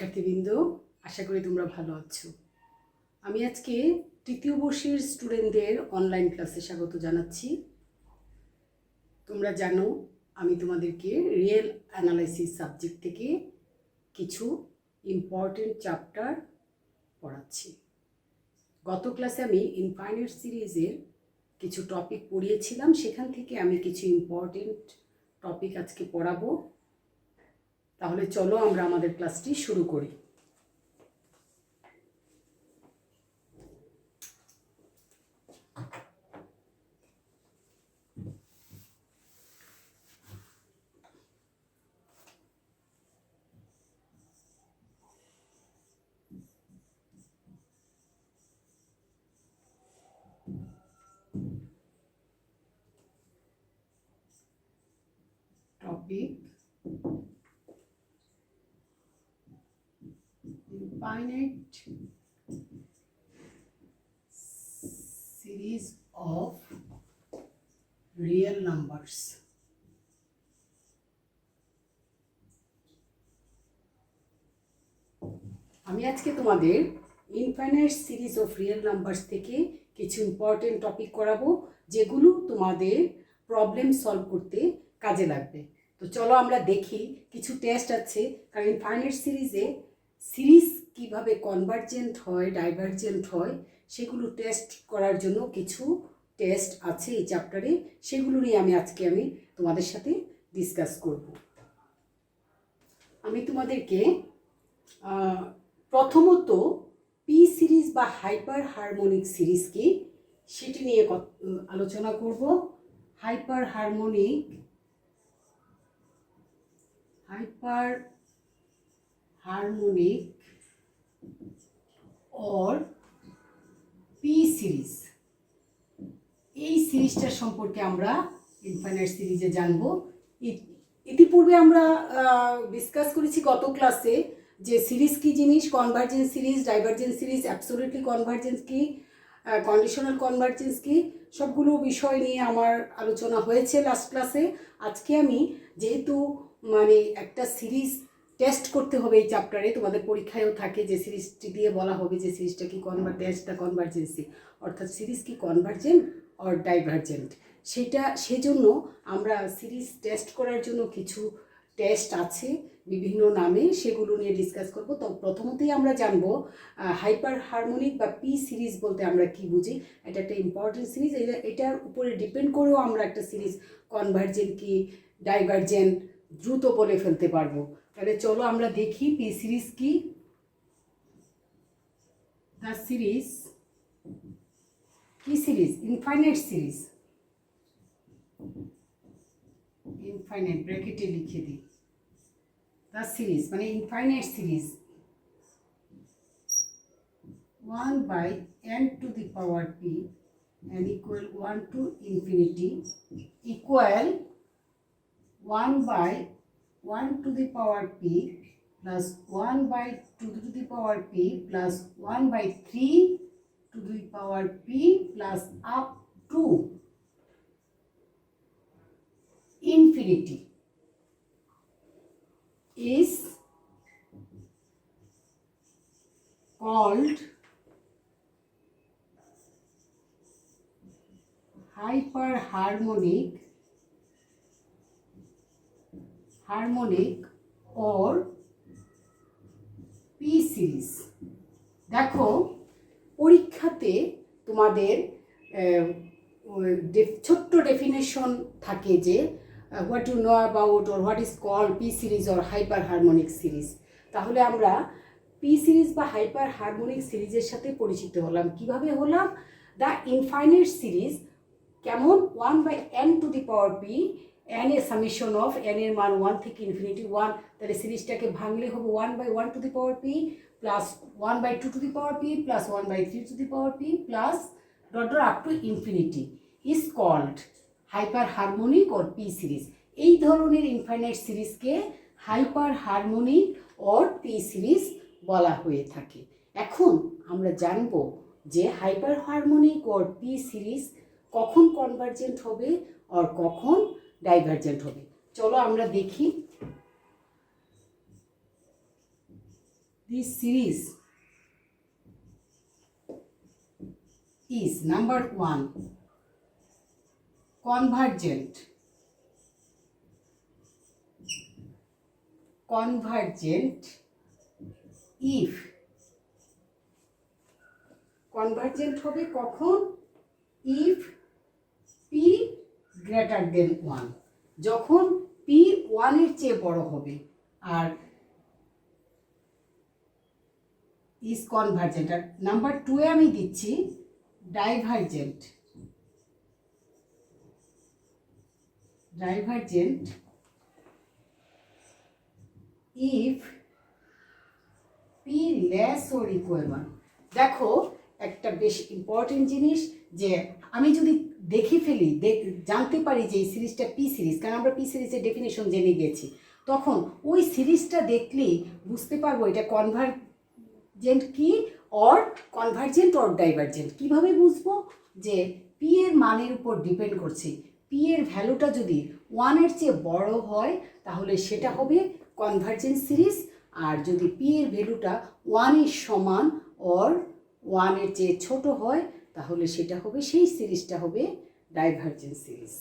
শিক্ষার্থীবৃন্দ, আশা করি তোমরা ভালো আছো। আমি আজকে তৃতীয় বর্ষের স্টুডেন্টদের অনলাইন ক্লাসে স্বাগত জানাচ্ছি। তোমরা জানো আমি তোমাদেরকে রিয়েল অ্যানালাইসিস সাবজেক্ট থেকে কিছু ইম্পর্টেন্ট চ্যাপ্টার পড়াচ্ছি। গত ক্লাসে আমি ইনফাইনাইট সিরিজের কিছু টপিক পড়িয়েছিলাম, সেখান থেকে আমি কিছু ইম্পর্টেন্ট টপিক আজকে পড়াবো। তাহলে চলো আমরা আমাদের ক্লাসটি শুরু করি। Topic: infinite series of real numbers. আমি আজকে তোমাদের infinite series of real numbers থেকে কিছু ইম্পর্টেন্ট টপিক করাবো, যেগুলো তোমাদের প্রবলেম সলভ করতে কাজে লাগবে। তো চলো আমরা দেখি, কিছু টেস্ট আছে, কারণ ইনফাইনাইট সিরিজে সিরিজ কিভাবে কনভার্জেন্ট হয়, ডাইভার্জেন্ট হয়, সেগুলো টেস্ট করার জন্য কিছু টেস্ট আছে এই চ্যাপ্টারে। সেগুলো নিয়ে আজকে আমি তোমাদের সাথে ডিসকাস করব। আমি তোমাদেরকে প্রথমত পি সিরিজ বা হাইপার হারমোনিক সিরিজ কি সেটি নিয়ে আলোচনা করব। Hyper harmonic or p series, এই সিরিজটার সম্পর্কে আমরা ইনফাইনাইট সিরিজে জানব। ইতিপূর্বে আমরা ডিসকাস করেছি গত ক্লাসে যে সিরিজ কি জিনিস, convergence series, divergence series, absolutely convergence কি, কন্ডিশনাল কনভার্জেন্স কি, সবগুলো বিষয় নিয়ে আমার আলোচনা হয়েছে লাস্ট ক্লাসে। আজকে আমি যেহেতু একটা সিরিজ টেস্ট করতে হবে এই চ্যাপ্টারে, তোমাদের পরীক্ষায়ও থাকে যে সিরিজটি দিয়ে বলা হবে যে সিরিজটা কি টেস্টটা কনভার্জেন্সি, অর্থাৎ সিরিজ কি কনভার্জেন্ট অর ডাইভার্জেন্ট, সেজন্য আমরা সিরিজ টেস্ট করার জন্য কিছু টেস্ট আছে বিভিন্ন নামে, সেগুলো নিয়ে ডিসকাস করব। তো প্রথমতেই আমরা জানবো হাইপার হারমোনিক বা পি সিরিজ বলতে আমরা কি বুঝি। এটা একটা ইম্পর্টেন্ট সিরিজ, এটার উপরে ডিপেন্ড করেও আমরা একটা সিরিজ কনভার্জেন্ট কি ডাইভার্জেন্ট দ্রুত বলে ফেলতে পারবো। তাহলে চলো আমরা দেখি পি সিরিজ কি। দ্য সিরিজ, কি সিরিজ? Infinite series. ইনফাইনাইট ব্র্যাকেটে লিখে দিই। দ্য সিরিজ মানে infinite series 1/n to the power p n equal 1 to infinity equal 1/1 to the power p plus 1/2 to the power p plus 1/3 to the power p plus up to infinity is called hyperharmonic or P series. দেখো পরীক্ষাতে তোমাদের ছোট্ট definition থাকে যে what you know about or what is called P series or hyper harmonic series. তাহলে আমরা P series বা hyper harmonic সিরিজের সাথে পরিচিত হলাম। কিভাবে হলাম? দ্য ইনফাইনাইট সিরিজ কেমন? 1/n to the power p, n এর সামেশন অফ n এর মান 1 থেকে ইনফিনিটি 1, তাহলে সিরিজটাকে ভাঙলে হবে 1/1 to the power p plus 1/2 to the power p plus 1/3 to the power p plus dot up to infinity is called hyper harmonic or p series. এই ধরনের infinite সিরিজকে hyper harmonic or p series বলা হয়ে থাকে। এখন আমরা জানব যে hyper harmonic or p series কখন কনভার্জেন্ট হবে আর কখন ডাইভার্জেন্ট হবে। চলো আমরা দেখি। this series is number 1 convergent if convergent হবে কখন if p greater than 1 যখন p 1 এর চেয়ে বড় হবে আর is convergent আর নাম্বার 2 এ আমি দিচ্ছি divergent if p less or equal 1 দেখো একটা বেশ ইম্পর্টেন্ট জিনিস যে আমি যদি দেখে ফেলি জানতে পারি যে এই সিরিজটা পি সিরিজ কারণ আমরা পি সিরিজের ডেফিনেশন জেনে গেছি তখন ওই সিরিজটা দেখলেই বুঝতে পারবো এটা কনভার্জেন্ট কি অর কনভার্জেন্ট অর ডাইভার্জেন্ট কিভাবে বুঝবো যে পি এর মানের উপর ডিপেন্ড করছে পি এর ভ্যালুটা যদি 1 এর চেয়ে বড় হয় তাহলে সেটা হবে কনভার্জেন্ট সিরিজ আর যদি পি এর ভ্যালুটা 1 এর সমান অর 1 এর চেয়ে ছোট হয় তাহলে সেটা হবে সেই সিরিজটা হবে ডাইভার্জেন্ট সিরিজ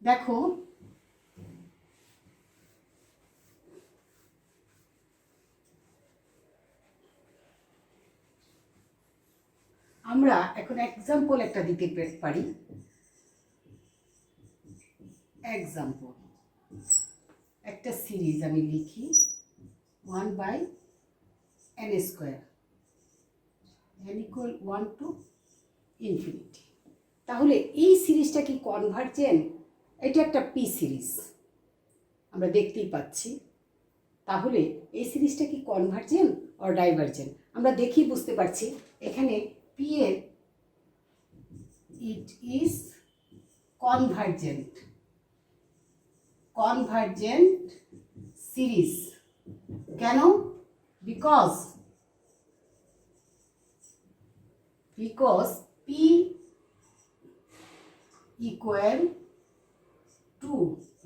দেখো আমরা এখন এক্সাম্পল একটা দিতে পারি এক্সাম্পল একটা সিরিজ আমি লিখি 1/n² n equal 1 to infinity তাহলে এই সিরিজটা কি কনভার্জেন্ট এটা একটা পি সিরিজ আমরা দেখতেই পাচ্ছি তাহলে এই সিরিজটা কি কনভার্জেন্ট অর ডাইভার্জেন্ট আমরা দেখি বুঝতে পারছি এখানে পি এর ইট ইজ কনভার্জেন্ট সিরিজ কেন because P equal to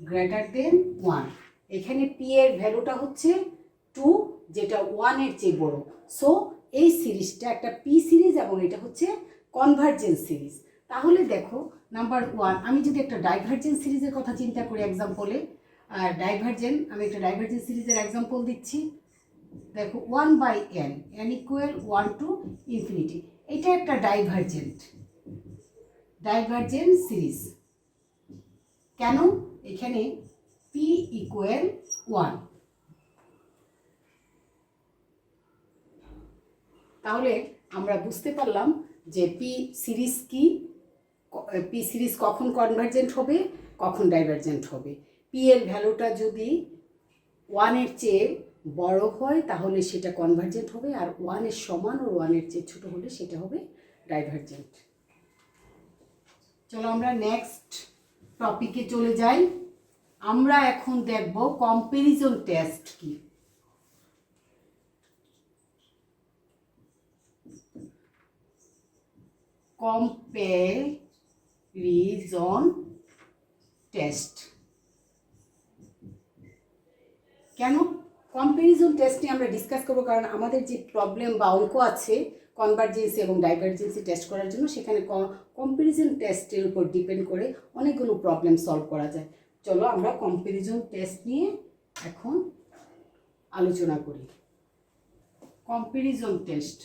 greater than 1 এখানে পি এর ভ্যালুটা হচ্ছে 2 যেটা 1 এর চেয়ে বড় সো এই সিরিজটা একটা পি সিরিজ এবং এটা হচ্ছে কনভার্জেন্ট সিরিজ তাহলে দেখো নাম্বার 1 আমি যদি একটা ডাইভার্জেন্ট সিরিজের কথা চিন্তা করি এক্সাম্পলে আমি একটা ডাইভার্জেন্ট সিরিজের এক্সাম্পল দিচ্ছি দেখো 1/n n equal 1 to infinity এটা একটা ডাইভার্জেন্ট সিরিজ কেন এখানে p equal 1 তাহলে আমরা বুঝতে পারলাম যে পি সিরিজ কি পি সিরিজ কখন কনভার্জেন্ট হবে কখন ডাইভার্জেন্ট হবে পি এর ভ্যালুটা যদি 1 এর চেয়ে বড় হয় তাহলে সেটা কনভার্জেন্ট হবে আর 1 এর সমান ও 1 এর চেয়ে ছোট হলে সেটা হবে ডাইভার্জেন্ট চলো আমরা নেক্সট টপিকে চলে যাই আমরা এখন দেখব কম্প্যারিজন টেস্ট কি কম্প্যারিজন টেস্ট কেন কম্প্যারিজন টেস্ট নিয়ে আমরা ডিসকাস করবো কারণ আমাদের যে প্রবলেম বা অঙ্ক আছে কনভার্জেন্সি এবং ডাইভার্জেন্সি টেস্ট করার জন্য সেখানে কম্প্যারিজন টেস্টের উপর ডিপেন্ড করে অনেকগুলো প্রবলেম সলভ করা যায় চলো আমরা কম্প্যারিজন টেস্ট নিয়ে এখন আলোচনা করি comparison test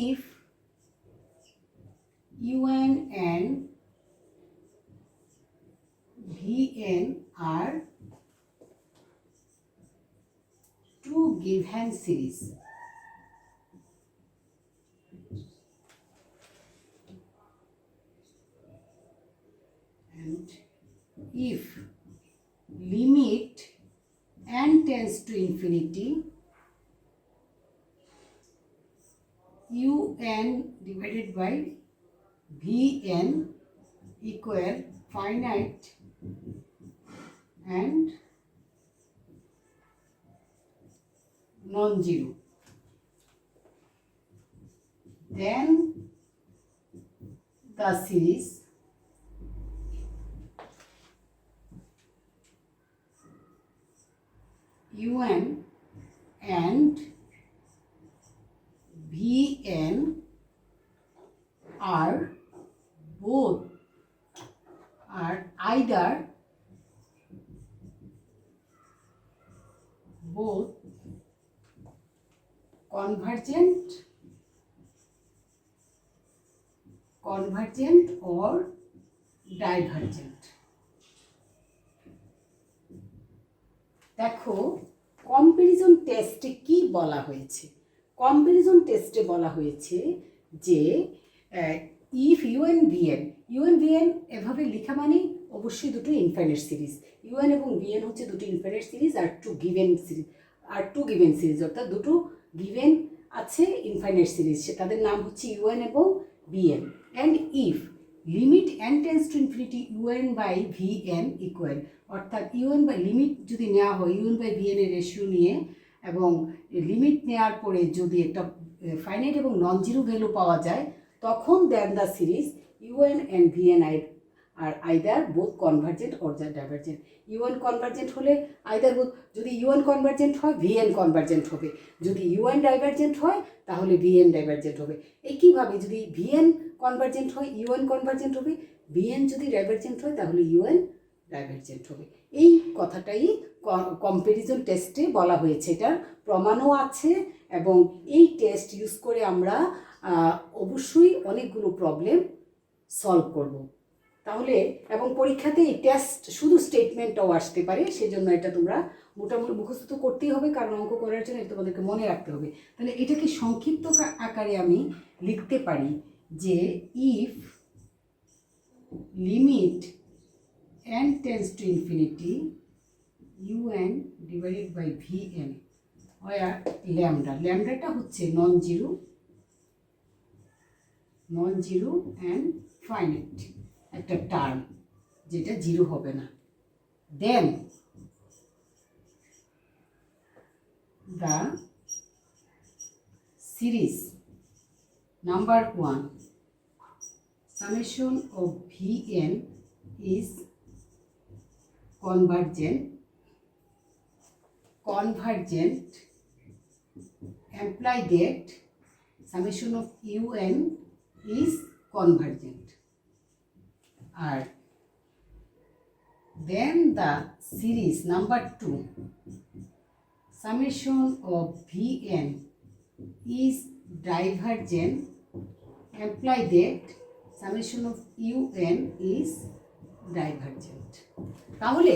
if un and vn are two given series and if limit n tends to infinity un divided by vn equal finite and non-zero, then the series un and vn are either both convergent or divergent. দেখো comparison টেস্টে কি বলা হয়েছে। Comparison টেস্টে বলা হয়েছে যে if U N V N, U N V N এভাবে লেখা মানে অবশ্যই দুটো ইনফাইনাইট সিরিজ। ইউএন এবং ভিএন হচ্ছে দুটো ইনফাইনাইট সিরিজ আর টু গিভেন সিরিজ, অর্থাৎ দুটো গিভেন আছে ইনফাইনাইট সিরিজ, তাদের নাম হচ্ছে ইউএন এবং V N. And if limit N tends to infinity U N by V N equal, অর্থাৎ ইউএন বাই লিমিট যদি নেওয়া হয় ইউএন বাই ভিএন এর রেশিও নিয়ে, এবং লিমিট নেওয়ার পরে যদি একটা ফাইনাইট এবং নন জিরো ভ্যালু পাওয়া যায়, তখন then the series u n and v n are either both convergent or divergent. U n convergent হলে আইদার বোথ, যদি ইউএন কনভার্জেন্ট হয় ভিএন কনভার্জেন্ট হবে, যদি ইউএন ডাইভার্জেন্ট হয় তাহলে ভিএন ডাইভার্জেন্ট হবে। একইভাবে যদি ভিএন কনভার্জেন্ট হয় ইউএন কনভার্জেন্ট হবে, ভিএন যদি ডাইভার্জেন্ট হয় তাহলে ইউএন ডাইভার্জেন্ট হবে। এই কথাটাই কম্প্যারিজন টেস্টে বলা হয়েছে, এটার প্রমাণও আছে, এবং এই টেস্ট ইউজ করে আমরা অবশ্যই অনেকগুলো প্রবলেম সলভ করব। তাহলে এবং পরীক্ষাতে এই টেস্ট শুধু স্টেটমেন্টটাও আসতে পারে, সেজন্য এটা তোমরা মোটামুটি মুখস্থ করতেই হবে, কারণ অঙ্ক করার জন্য তোমাদেরকে মনে রাখতে হবে। তাহলে এটাকে সংক্ষিপ্ত আকারে আমি লিখতে পারি যে if limit n tends to infinity un divided by vn where ল্যামডাটা হচ্ছে নন জিরো অ্যান্ড ফাইনাইট একটা টার্ম যেটা জিরো হবে না, then the series number 1 summation of vn is convergent imply that summation of un is convergent, or then the series number 2 summation of vn is divergent imply that summation of un is divergent. তাহলে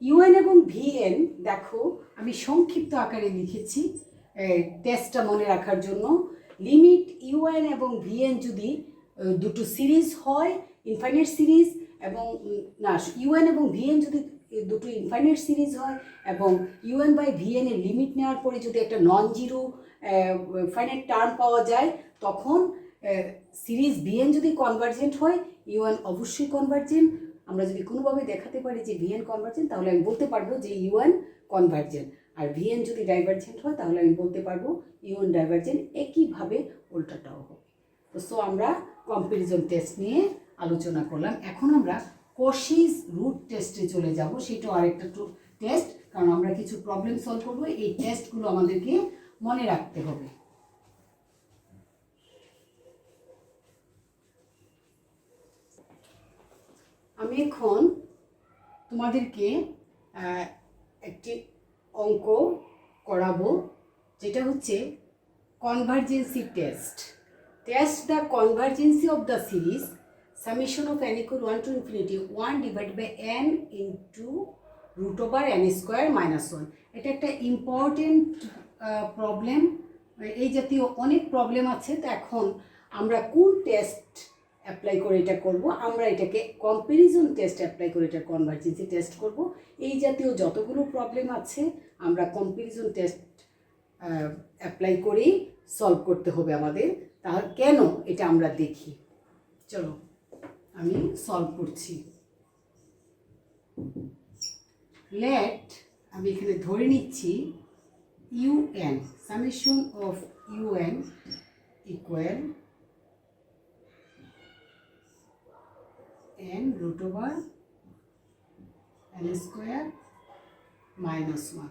UN এবং VN দেখো আমি সংক্ষিপ্ত আকারে লিখেছি টেস্টটা মনে রাখার জন্য। লিমিট ইউএন এবং ভিএন যদি দুটো সিরিজ হয় ইনফাইনাইট সিরিজ, এবং না ইউএন এবং ভিএন যদি দুটো ইনফাইনাইট সিরিজ হয়, এবং ইউএন বাই ভিএন এর লিমিট নেওয়ার পরে যদি একটা নন জিরো ফাইনাইট টার্ম পাওয়া যায়, তখন সিরিজ ভিএন যদি কনভার্জেন্ট হয় ইউএন অবশ্যই কনভার্জেন্ট। আমরা যদি কোনোভাবে দেখাতে পারি যে ভিএন কনভার্জেন্ট, তাহলে আমি বলতে পারবো যে ইউএন কনভার্জেন্ট। আর ভিএন যদি ডাইভার্জেন্ট হয় তাহলে আমি বলতে পারবো ইউএন ডাইভার্জেন্ট। একইভাবে উল্টাটাও হবে। তো সো আমরা কম্প্যারিজন টেস্ট নিয়ে আলোচনা করলাম। এখন আমরা কশিস রুট টেস্টে চলে যাব, সেটাও আরেকটা টেস্ট, কারণ আমরা কিছু প্রবলেম সলভ করবো। এই টেস্টগুলো আমাদেরকে মনে রাখতে হবে। আমি এখন তোমাদেরকে একটি অঙ্ক করাবো, যেটা হচ্ছে convergency test. Test the convergency of the series summation of n equal 1 to infinity 1 divided by n into root over n square minus 1। এটা একটা ইম্পর্টেন্ট প্রবলেম। এই জাতীয় অনেক প্রবলেম আছে। তো এখন আমরা কোন টেস্ট অ্যাপ্লাই করে এটা করব? আমরা এটাকে কম্প্যারিজন টেস্ট অ্যাপ্লাই করে এটা কনভার্জেন্সি টেস্ট করব। এই জাতীয় যতগুলো প্রবলেম আছে আমরা কম্প্যারিজন টেস্ট অ্যাপ্লাই করেই সলভ করতে হবে আমাদের। তাহলে কেন এটা আমরা দেখি। চলো আমি সলভ করছি। লেট আমি এখানে ধরে নিচ্ছি un, summation of un equal n root over n square minus 1,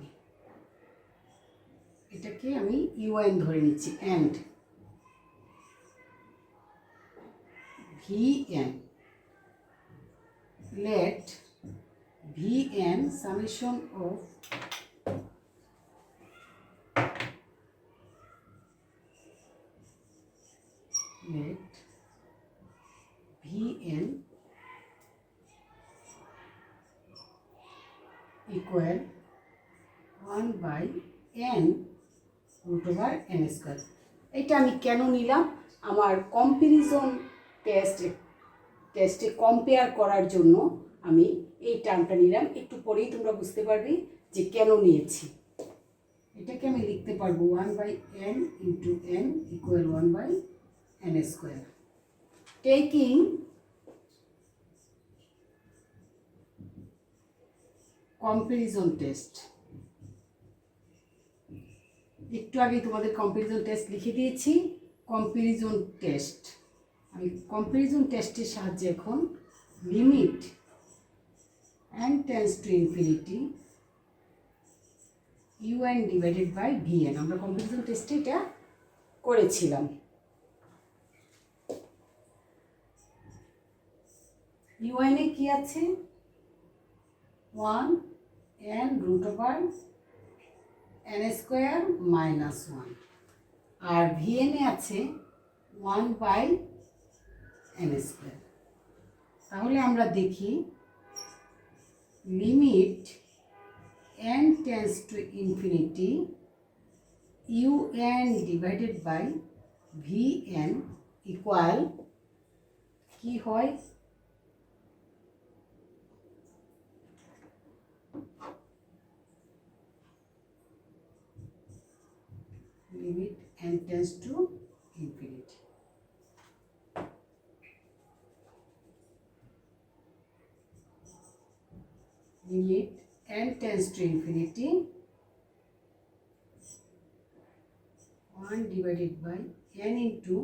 এটাকে আমি un ধরে নিচ্ছি, and vn, let vn summation of let vn equal 1 by n root over n square. এটা আমি কেন নিলাম? আমার কম্পারিজন টেস্টে কম্পেয়ার করার জন্য আমি এই টার্মটা নিলাম। একটু পরেই তোমরা বুঝতে পারবে যে কেন নিয়েছি। এটাকে আমি লিখতে পারবো 1 by n into n equal 1 by n square. Taking comparison test, একটু আগে তোমাদের কম্পারিজন টেস্ট লিখে দিয়েছি। কম্পারিজন টেস্ট, আমি কম্পারিজন টেস্টের সাহায্যে এখন limit n tends to infinity un divided by vn, আমরা কম্পারিজন টেস্টে এটা করেছিলাম। un এ কি আছে? 1 n root over n square minus 1, আর vn এ আছে 1 by n square। তাহলে আমরা দেখি limit n tends to infinity un divided by vn equal কি হয়? limit n tends to infinity. Limit n tends to infinity 1 divided by n into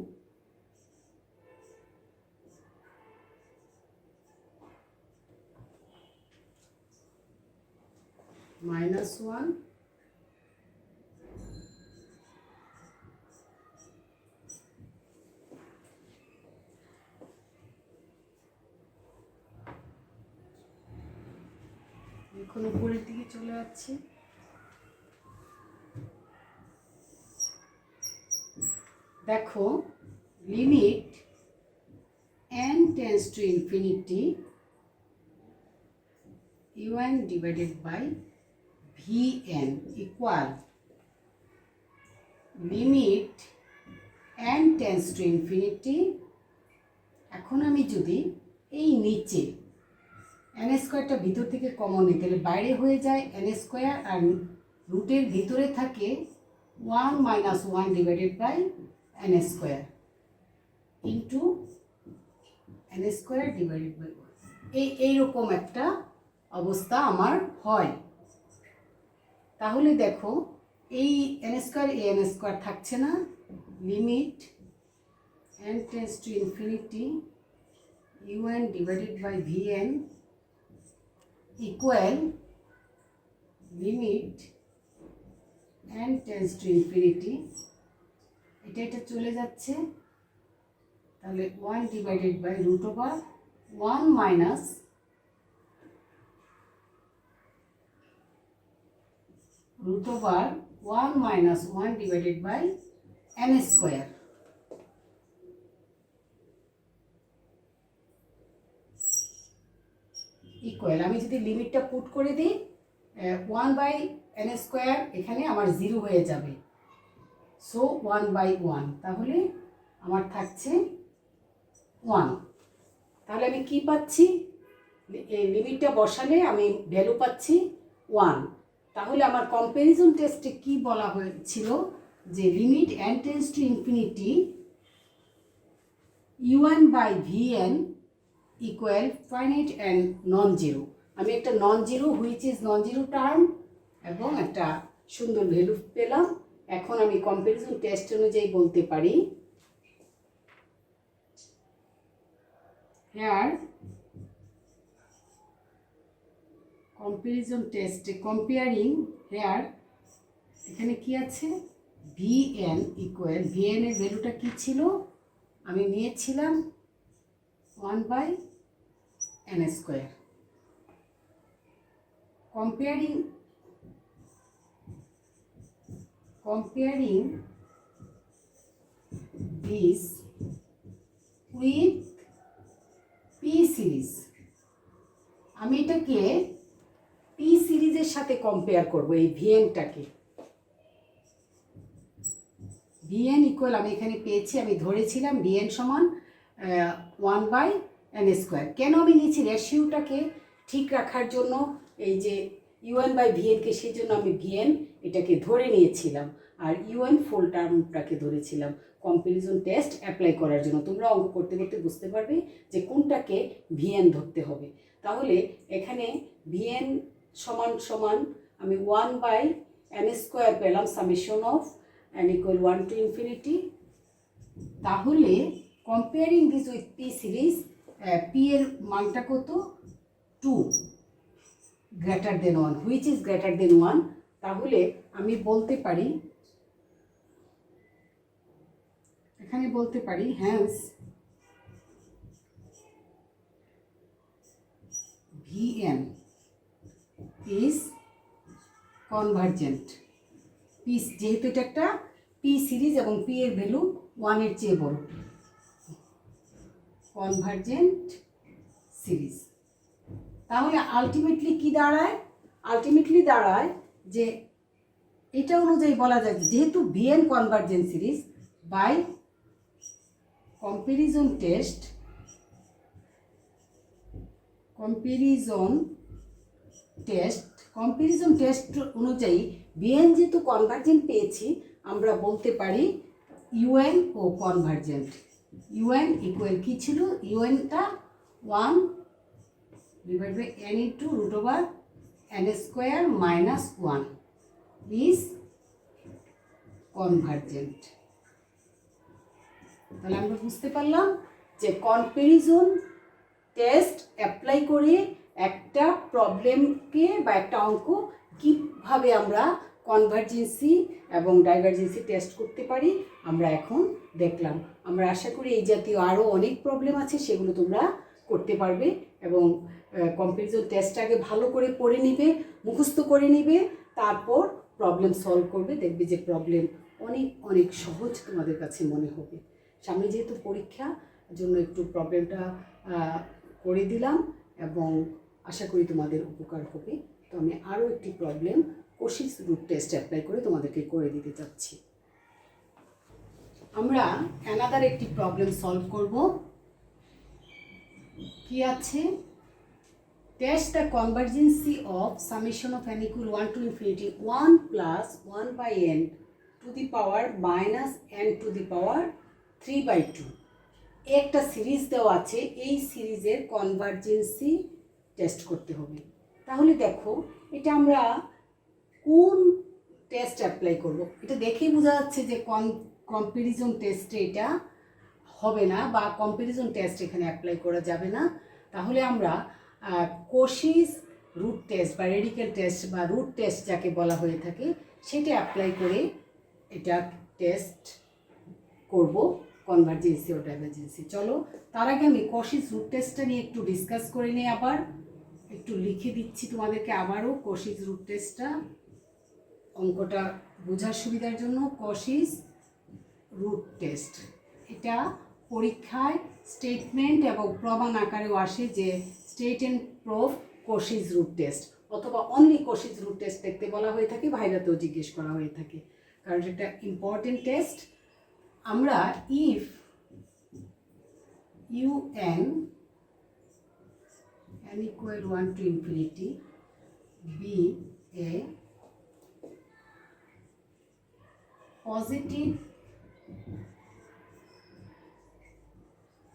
minus 1 এখন উপরের দিকে চলে যাচ্ছে। দেখো limit n tends to infinity un divided by vn equal limit n tends to infinity. এখন আমি যদি এই নিচে n স্কোয়ারটা ভিতর থেকে কমন নিই তাহলে বাইরে হয়ে যায় n স্কোয়ার, আর রুটের ভিতরে থাকে 1 minus 1 divided by n square into n square divided by 1, এইরকম একটা অবস্থা আমার হয়। তাহলে দেখো এই n স্কোয়ার n স্কোয়ার থাকছে না, limit n tends to infinity un divided by vn equal limit n tends to infinity, এটা চলে যাচ্ছে, তাহলে 1 divided by root over 1 minus root over 1 minus 1 divided by n square. Equal, আমি যদি লিমিটটা put করে দিই 1 বাই n স্কোয়ার, এখানে আমার 0 হয়ে যাবে, সো 1 বাই 1, তাহলে আমার থাকছে 1। তাহলে আমি কি পাচ্ছি? এই লিমিটটা বসালে আমি ভ্যালু পাচ্ছি 1। তাহলে আমার কম্প্যারিজন টেস্টে কি বলা হয়েছিল যে limit n tends to infinity un by vn equal finite and non zero. আমি একটা non zero which is non zero term এবং একটা সুন্দর ভ্যালু পেলাম। এখন আমি কম্প্যারিজন টেস্ট অনুযায়ী বলতে পারি here কম্প্যারিজন টেস্টে কম্পেয়ারিং হেয়ার এখানে কি আছে vn ইকুয়াল vn এর ভ্যালুটা কি ছিল আমি নিয়েছিলাম 1/n² comparing this with p series আমি এটাকে p সিরিজের সাথে কম্পেয়ার করব এই vnটাকে vn ইকুয়াল আমি এখানে পেয়েছি আমি ধরেছিলাম vn সমান 1/n²। কেন আমি নিয়েছি রেশিওটাকে ঠিক রাখার জন্য এই যে un/vn কে সেই জন্য আমি vn এটাকে ধরে নিয়েছিলাম আর un ফুল টার্মটাকে ধরেছিলাম কম্প্যারিজন টেস্ট অ্যাপ্লাই করার জন্য। তোমরা অঙ্ক করতে করতে বুঝতে পারবে যে কোনটাকে vn ধরতে হবে। তাহলে এখানে vn সমান সমান আমি 1/n² পেলাম summation of n equal 1 to infinity। তাহলে comparing this with p series p এর মানটা কত 2 greater than 1 which is greater than 1। তাহলে আমি বলতে পারি এখানে বলতে পারি hence vn is convergent p যেহেতু এটা একটা p সিরিজ এবং p এর ভ্যালু 1 এর চেয়ে বড় কনভার্জেন্ট সিরিজ। তাহলে আলটিমেটলি কি দাঁড়ায় আলটিমেটলি দাঁড়ায় যে এটা অনুযায়ী বলা যায় যেহেতু vn convergent series by comparison test অনুযায়ী vn যেহেতু কনভার্জেন্ট পেয়েছি আমরা বলতে পারি un ও কনভার্জেন্ট। un ইকুয়াল কি ছিল unটা 1 divided by n into root over n² minus 1 is convergent। তাহলে আমরা বুঝতে পারলাম যে কম্প্যারিজন টেস্ট অ্যাপ্লাই করে একটা প্রবলেমকে বা একটা অঙ্ক কিভাবে আমরা কনভার্জেন্সি এবং ডাইভারজেন্সি টেস্ট করতে পারি আমরা এখন দেখলাম। আমরা আশা করি এই জাতীয় আরও অনেক প্রবলেম আছে সেগুলো তোমরা করতে পারবে এবং কম্প্যারিজন টেস্টটাকে ভালো করে পড়ে নিবে মুখস্থ করে নিবে তারপর প্রবলেম সলভ করবে দেখবে যে প্রবলেম অনেক অনেক সহজ তোমাদের কাছে মনে হবে। সামনে যেহেতু পরীক্ষা জন্য একটু প্রবলেমটা করে দিলাম এবং আশা করি তোমাদের উপকার হবে। তো আমি আরও একটি প্রবলেম কোশিস রুট টেস্ট অ্যাপ্লাই করে তোমাদেরকে করে দিতে চাচ্ছি। আমরা অ্যানাদার একটি প্রবলেম সলভ করব। কি আছে test the convergency of summation of n equal 1 to infinity 1 plus 1/n to the power minus n to the power 3/2 একটা সিরিজ দেওয়া আছে এই সিরিজের কনভার্জেন্সি টেস্ট করতে হবে। তাহলে দেখো এটা আমরা কোন টেস্ট অ্যাপ্লাই করব এটা দেখেই বোঝা যাচ্ছে যে কম্প্যারিজন টেস্টে এটা হবে না বা কম্প্যারিজন টেস্ট এখানে অ্যাপ্লাই করা যাবে না। তাহলে আমরা কোশিস রুট টেস্ট বা রেডিক্যাল টেস্ট বা রুট টেস্ট যাকে বলা হয়ে থাকে সেটা অ্যাপ্লাই করে এটা টেস্ট করব কনভার্জেন্সি ও ডাইভারজেন্সি। চলো তার আগে আমি কোশিস রুট টেস্টটা নিয়ে একটু ডিসকাস করে নিই আবার একটু লিখে দিচ্ছি তোমাদেরকে আবারও কোশিস রুট টেস্টটা অঙ্কটা বোঝার সুবিধার জন্য। কোশিস রুট টেস্ট এটা পরীক্ষায় স্টেটমেন্ট এবং প্রমাণ আকারেও আসে যে state and proof Cauchy's root test অথবা অনলি কোশিস রুট টেস্ট দেখতে বলা হয়ে থাকে ভাইভাতেও জিজ্ঞেস করা হয়ে থাকে কারণ এটা ইম্পর্টেন্ট টেস্ট। আমরা if un n equal 1 to infinity be a positive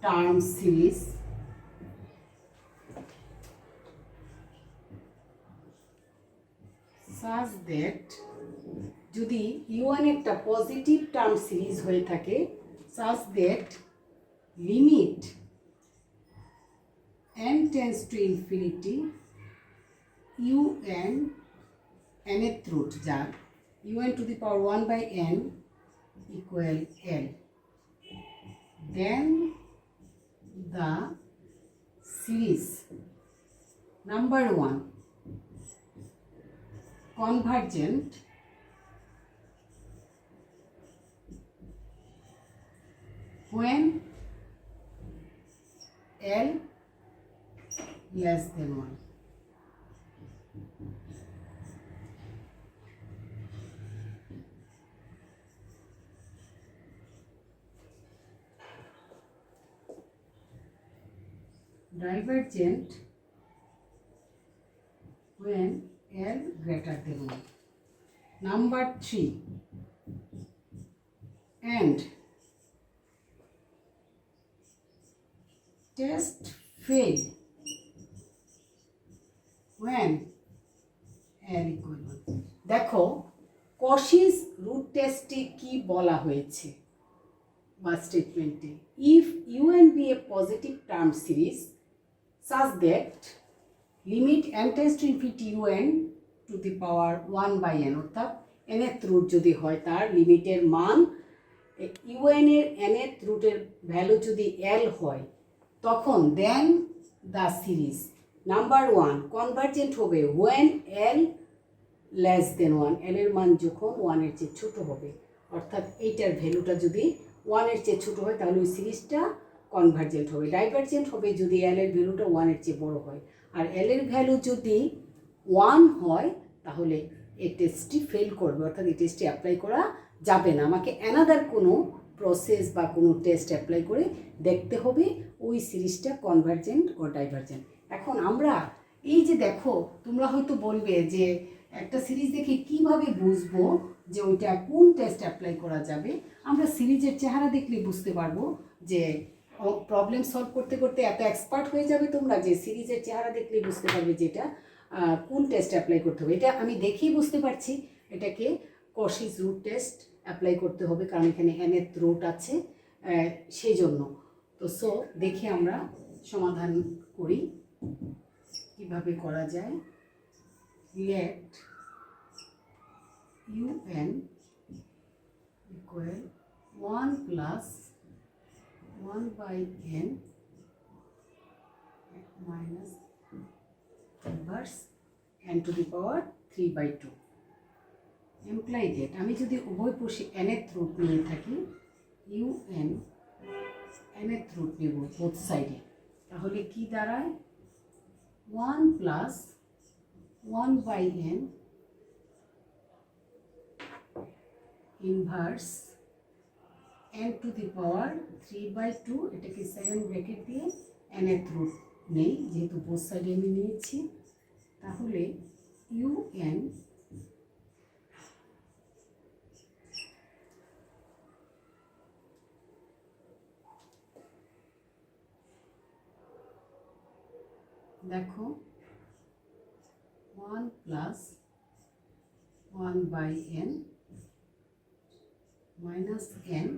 term series such that যদি ইউএন একটা পজিটিভ টার্ম সিরিজ হয়ে থাকে such that limit n tends to infinity un nth root যার un to the power 1 by n equal l, then the series number 1 convergent when l less than 1. Divergent when l greater than 1. Number 3 and test fail when l equal 1. দেখো Kashish root টেস্টে কি বলা হয়েছে বা স্টেটমেন্টে, if U N be a positive term series such that limit n tends to infinity un to the power 1 by n অর্থাৎ nth root যদি হয় তার লিমিটের মান un এর nth রুটের ভ্যালু যদি l হয় তখন then the series number 1 convergent হবে when l less than 1, l এর মান যখন 1 এর চেয়ে ছোট হবে, অর্থাৎ এইটার ভ্যালুটা যদি 1 এর চেয়ে ছোট হয় তাহলে ওই সিরিজটা কনভার্জেন্ট হবে। ডাইভার্জেন্ট হবে যদি এল এর ভ্যালুটা 1 এর চেয়ে বড় হয়, আর এল এর ভ্যালু যদি 1 হয় তাহলে এই টেস্টটি ফেল করবে, অর্থাৎ এই টেস্টটি অ্যাপ্লাই করা যাবে না। আমাকে অ্যানাদার কোনো প্রসেস বা কোনো টেস্ট অ্যাপ্লাই করে দেখতে হবে ওই সিরিজটা কনভার্জেন্ট ও ডাইভার্জেন্ট। এখন আমরা এই যে দেখো তোমরা হয়তো বলবে যে একটা সিরিজ দেখে কিভাবে বুঝবো যে ওইটা কোন টেস্ট অ্যাপ্লাই করা যাবে। আমরা সিরিজের চেহারা দেখলে বুঝতে পারবো যে প্রবলেম সলভ করতে করতে এত এক্সপার্ট হয়ে যাবে তোমরা যে সিরিজের চেহারা দেখলে বুঝতে পারবে যে এটা কোন টেস্ট অ্যাপ্লাই করতে হবে। এটা আমি দেখেই বুঝতে পারছি এটাকে কশিস রুট টেস্ট অ্যাপ্লাই করতে হবে, কারণ এখানে nth রুট আছে সেই জন্য। তো সো দেখে আমরা সমাধান করি কিভাবে করা যায়। Let un equal 1 plus 1 by n minus inverse n to the power 3 by 2 imply that আমি যদি উভয় পাশে nth রুট নিয়ে থাকি un nth রুট নেব বোথ সাইডে, তাহলে কি দাঁড়ায় 1 plus 1 by n inverse n to the power 3 by 2, এটাকে 7 ব্র্যাকেট দিয়ে nth রুট নেই যেহেতু বোথ সাইডে আমি নিয়েছি, তাহলে un দেখো 1 plus 1 by n minus n,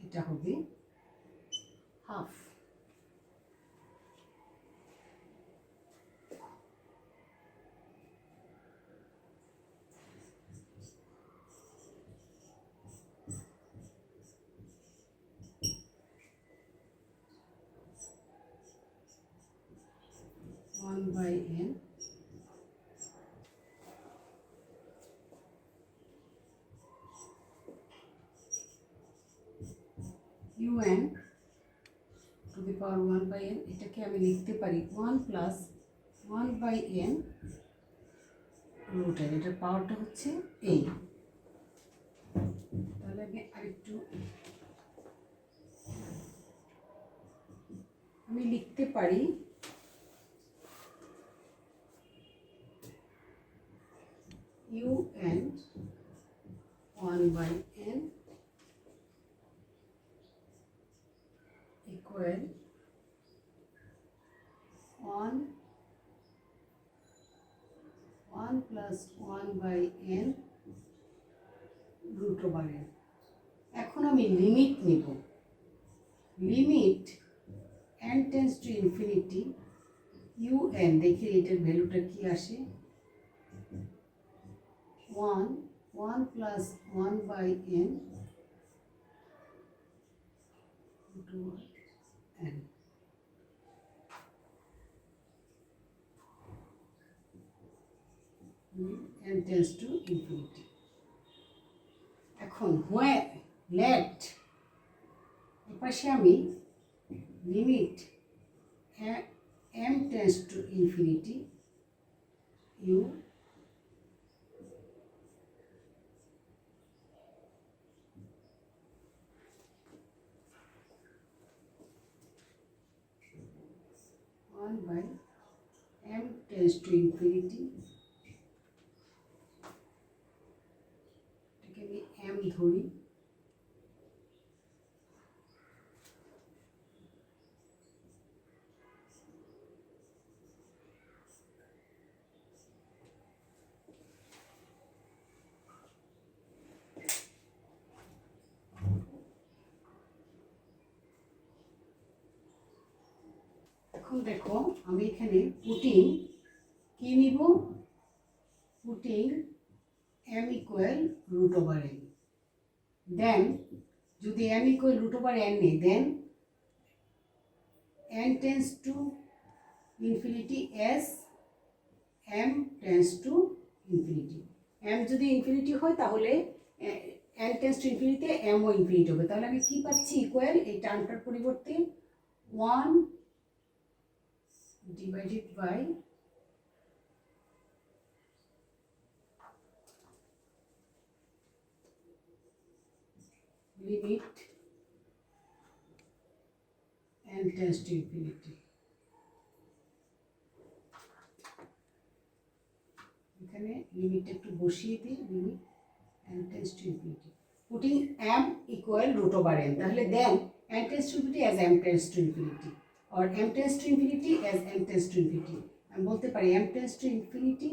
এটা হবে half. by n un to the power 1 by n, এটাকে আমি লিখতে পারি 1 plus 1 by n root n, এটার পাওয়ারটা হচ্ছে এই। তাহলে আমি আরেকটু আমি লিখতে পারি un 1 by n equal 1 plus 1/n root over n। এখন আমি লিমিট নেব, limit n tends to infinity un, দেখি এটার ভ্যালুটা কি আসে, 1 plus 1/n root over n। n tends to infinity. এখন লেট এপাশে আমি limit m tends to infinity u 1/m tends to infinity, এটাকে আমি m ধরি, এখন দেখো আমি এখানে পুটিং কি নিব, putting m equal root over n, then যদি m equal root over n নেই then n tends to infinity as m tends to infinity. m যদি ইনফিনিটি হয় তাহলে n tends to infinity m ও ইনফিনিটি হবে। তাহলে আমি কি পাচ্ছি, ইকুয়াল এই টার্মটার পরিবর্তে 1 divided by limit n tends to infinity। এখানে লিমিট একটু বসিয়ে দিই, limit n tends to infinity putting m equal root over n, তাহলে দেন n tends to infinity as m tends to infinity or m tends to infinity as m tends to infinity। আমি বলতে পারি m tends to infinity,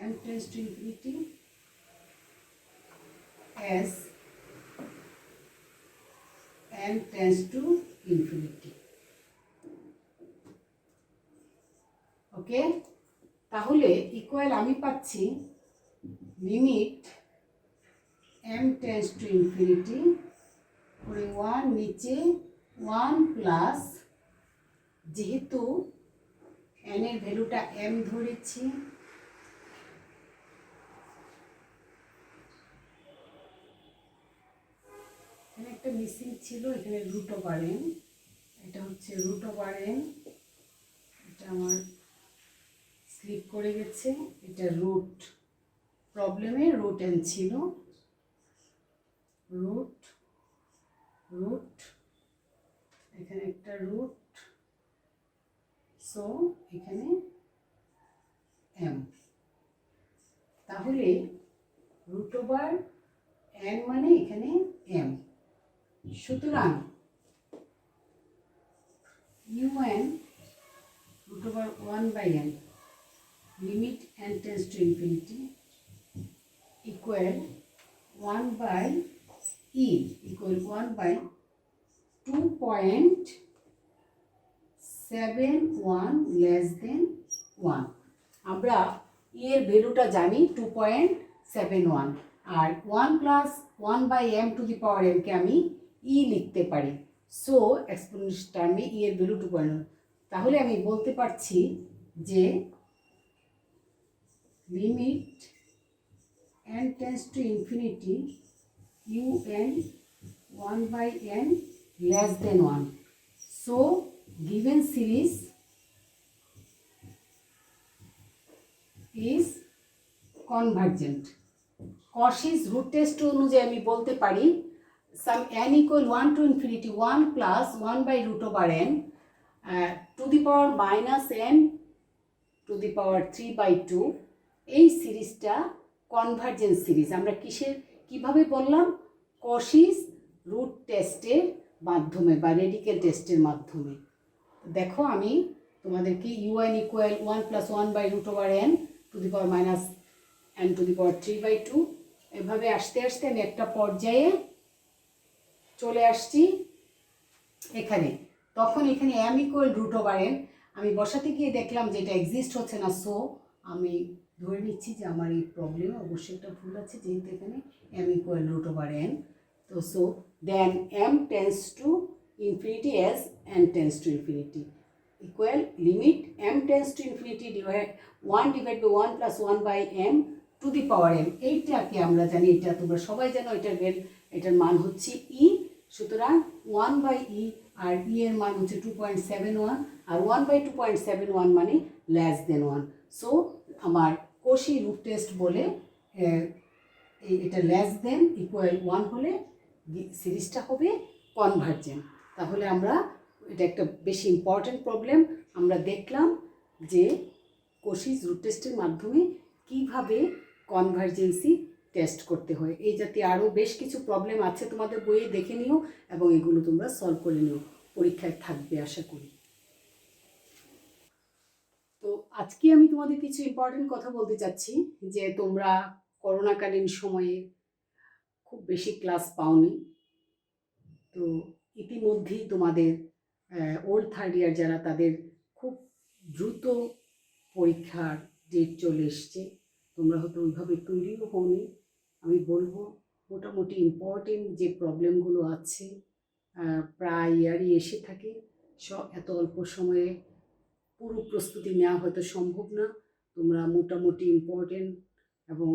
m tends to infinity as n tends to infinity। ওকে, তাহলে equal আমি পাচ্ছি limit m tends to infinity করে 1 নিচে 1 plus, যেহেতু n এর ভ্যালুটা m ধরেছি, এখানে একটা মিসিং ছিল, এখানে রুট ওভার n, এটা হচ্ছে রুট ওভার n, এটা আমার স্লিপ করে গেছে, এটা রুট প্রবলেমে রুট n ছিল, রুট রুট এখানে একটা রুট, সো এখানে m, তাহলে রুট ওভার n মানে এখানে m, সুতরাং un root over 1/n limit n tends to infinity equal 1/e equal 1/2.71 less than 1। আমরা e এর ভ্যালুটা জানি 2.71, আর 1 plus 1/m to the power m কে আমি e লিখতে পারি, সো এক্সপোনেনশিয়াল টার্মে e এর ভ্যালু 2.1। তাহলে আমি বলতে পারছি যে limit n tends to infinity un 1/n less than 1, so given series is convergent। Cauchy's root test অনুযায়ী আমি বলতে পারি সাম n equal 1 to infinity 1 plus 1 by root over n to the power minus n to the power 3/2, এই সিরিজটা convergence series. আমরা কিভাবে বললাম, Kashish root টেস্টের মাধ্যমে বা রেডিক্যাল টেস্টের মাধ্যমে। দেখো আমি তোমাদেরকে un equal 1 + 1/√n to the power minus n to the power 3/2 এভাবে আস্তে আস্তে আমি একটা পর্যায়ে চলে আসছি এখানে। তখন এখানে m ইকুয়াল √n আমি বসাতে গিয়ে দেখলাম যে এটা এক্সিস্ট হচ্ছে না, সো আমি ধরে নিচ্ছি যে আমার এই প্রবলেমে অবশ্যই একটা ভুল আছে, যেহেতু এখানে m ইকুয়াল √n। তো so then m tends to infinity as n tends to infinity equal limit m tends to infinity 1/1 + 1/m to the power m। এইটাকে আমরা জানি, এটা তোমরা সবাই জানো, এটার মান হচ্ছে e। সুতরাং 1/e আর e এর মান হচ্ছে 2.71 আর 1/2.71 মানে <1। সো আমার কোশি রুট টেস্ট বলে এটা <1 হলে সিরিজটা হবে কনভার্জেন্ট। তাহলে আমরা এটা একটা বেশি ইম্পর্টেন্ট প্রবলেম আমরা দেখলাম যে কোশিস রুট টেস্টের মাধ্যমে কিভাবে কনভার্জেন্সি টেস্ট করতে হয়। এই জাতীয় আরও বেশ কিছু প্রবলেম আছে, তোমাদের বইয়ে দেখে নিও এবং এগুলো তোমরা সলভ করে নিও, পরীক্ষায় থাকবে আশা করি। তো আজকে আমি তোমাদের কিছু ইম্পর্টেন্ট কথা বলতে চাচ্ছি যে তোমরা করোনাকালীন সময়ে খুব বেশি ক্লাস পাওনি। তো ইতিমধ্যেই তোমাদের ওল্ড থার্ড ইয়ার যারা, তাদের খুব দ্রুত পরীক্ষার ডেট চলে এসছে। তোমরা হয়তো ওইভাবে তৈরিও হওনি। আমি বলবো মোটামুটি ইম্পর্টেন্ট যে প্রবলেমগুলো আছে প্রায় ইয়ারই এসে থাকে, এত অল্প সময়ে পুরো প্রস্তুতি নেওয়া হয়তো সম্ভব না। তোমরা মোটামুটি ইম্পর্টেন্ট এবং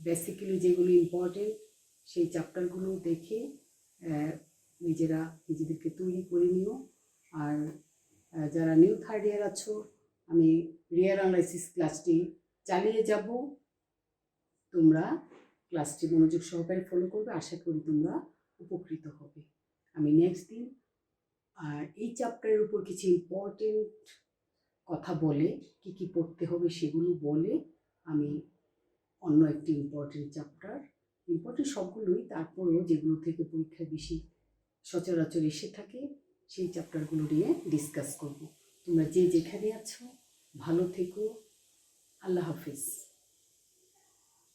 বেসিক্যালি যেগুলো ইম্পর্টেন্ট সেই চ্যাপ্টারগুলো দেখে নিজেদেরকে তৈরি করে নিও। আর যারা নিউ থার্ড ইয়ার আছো, আমি রিয়ার অ্যানালাইসিস ক্লাসটি চালিয়ে যাব, তোমরা ক্লাসটি মনোযোগ সহকারে ফলো করবে, আশা করি তোমরা উপকৃত হবে। আমি নেক্সট দিন আর এই চ্যাপ্টারের উপর কিছু ইম্পর্টেন্ট কথা বলে কি কি পড়তে হবে সেগুলো বলে আমি অন্য একটি ইম্পর্টেন্ট চ্যাপ্টার, ইম্পর্টেন্ট সবগুলোই, তারপরেও যেগুলো থেকে পরীক্ষায় বেশি সচরাচর এসে থাকে সেই চ্যাপ্টারগুলো নিয়ে ডিসকাস করব। তোমরা যে যেখানে আছো ভালো থেকো। আল্লাহ হাফিজ।